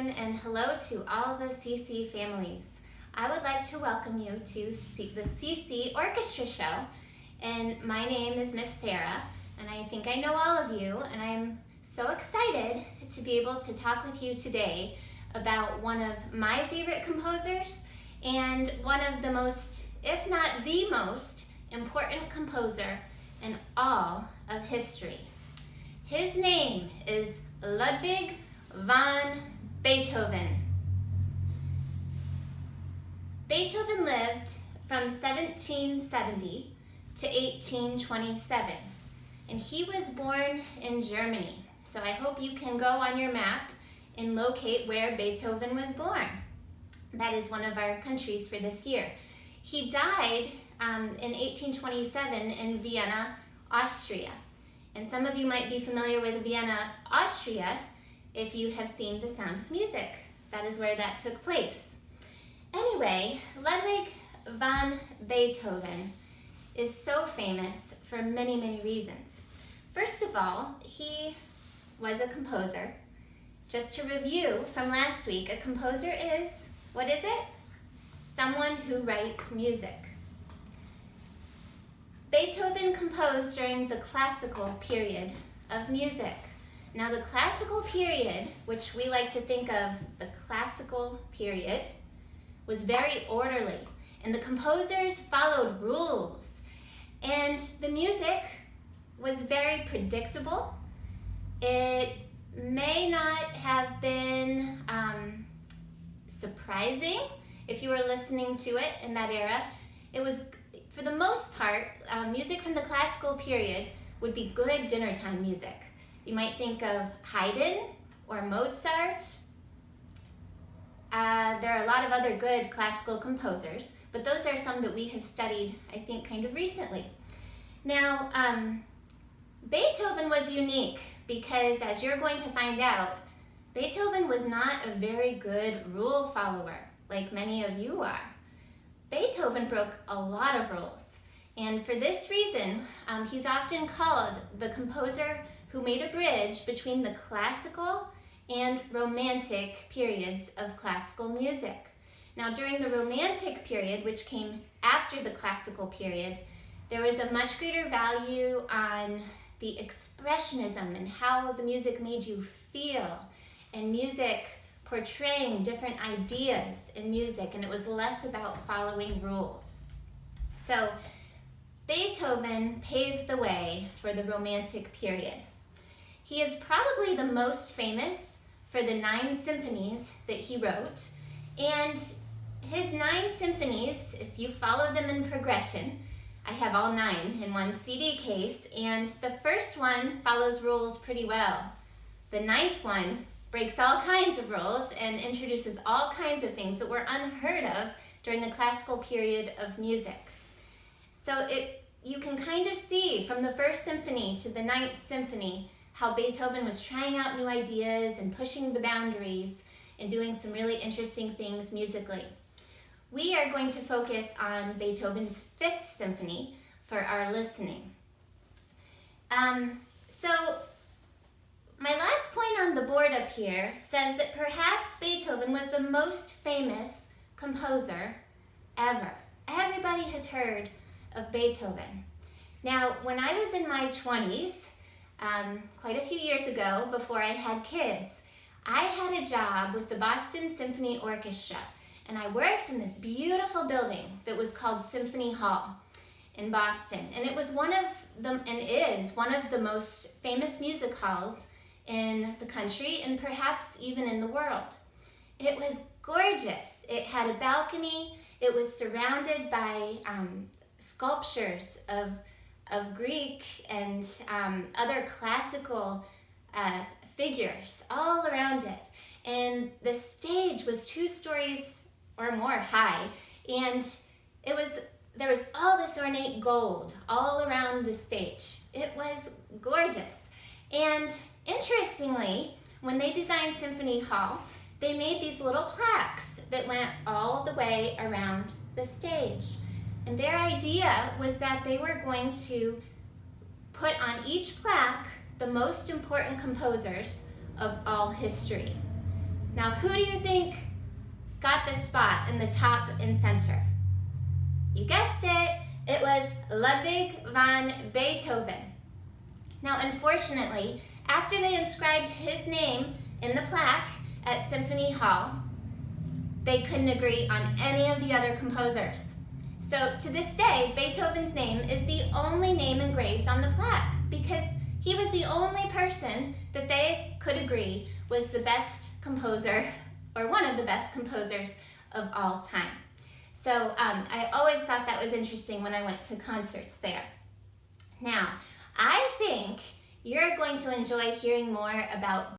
afternoon, and hello to all the CC families. I would like to welcome you to the CC Orchestra Show, and my name is Miss Sarah, and I think I know all of you, and I'm so excited to be able to talk with you today about one of my favorite composers and one of the most, if not the most, important composer in all of history. His name is Ludwig van Beethoven. Beethoven lived from 1770 to 1827, and he was born in Germany. So I hope you can go on your map and locate where Beethoven was born. That is one of our countries for this year. He died in 1827 in Vienna, Austria. And some of you might be familiar with Vienna, Austria, if you have seen The Sound of Music. That is where that took place. Anyway, Ludwig van Beethoven is so famous for many, many reasons. First of all, he was a composer. Just to review from last week, a composer is, what is it? Someone who writes music. Beethoven composed during the classical period of music. Now the classical period, which we like to think of the classical period, was very orderly, and the composers followed rules, and the music was very predictable. It may not have been surprising if you were listening to it in that era. It was, for the most part, music from the classical period would be good dinner time music. You might think of Haydn or Mozart. There are a lot of other good classical composers, but those are some that we have studied, I think, kind of recently. Now, Beethoven was unique because, as you're going to find out, Beethoven was not a very good rule follower like many of you are. Beethoven broke a lot of rules, and for this reason, he's often called the composer who made a bridge between the classical and romantic periods of classical music. Now, during the romantic period, which came after the classical period, there was a much greater value on the expressionism and how the music made you feel, and music portraying different ideas in music, and it was less about following rules. So Beethoven paved the way for the Romantic period. He is probably the most famous for the 9 symphonies that he wrote, and his 9 symphonies, if you follow them in progression, I have all 9 in one CD case, and the first one follows rules pretty well. The 9th one breaks all kinds of rules and introduces all kinds of things that were unheard of during the classical period of music. So you can kind of see from the 1st symphony to the 9th symphony how Beethoven was trying out new ideas and pushing the boundaries and doing some really interesting things musically. We are going to focus on Beethoven's 5th symphony for our listening. So my last point on the board up here says that perhaps Beethoven was the most famous composer ever. Everybody has heard of Beethoven. Now, when I was in my 20s, quite a few years ago, before I had kids, I had a job with the Boston Symphony Orchestra, and I worked in this beautiful building that was called Symphony Hall in Boston, and it was one of the most famous music halls in the country and perhaps even in the world. It was gorgeous. It had a balcony. It was surrounded by sculptures of Greek and other classical figures all around it. And the stage was 2 stories or more high, and there was all this ornate gold all around the stage. It was gorgeous. And interestingly, when they designed Symphony Hall, they made these little plaques that went all the way around the stage. And their idea was that they were going to put on each plaque the most important composers of all history. Now, who do you think got the spot in the top and center? You guessed it, it was Ludwig van Beethoven. Now, unfortunately, after they inscribed his name in the plaque at Symphony Hall, they couldn't agree on any of the other composers. So to this day, Beethoven's name is the only name engraved on the plaque because he was the only person that they could agree was the best composer, or one of the best composers of all time. So I always thought that was interesting when I went to concerts there. Now, I think you're going to enjoy hearing more about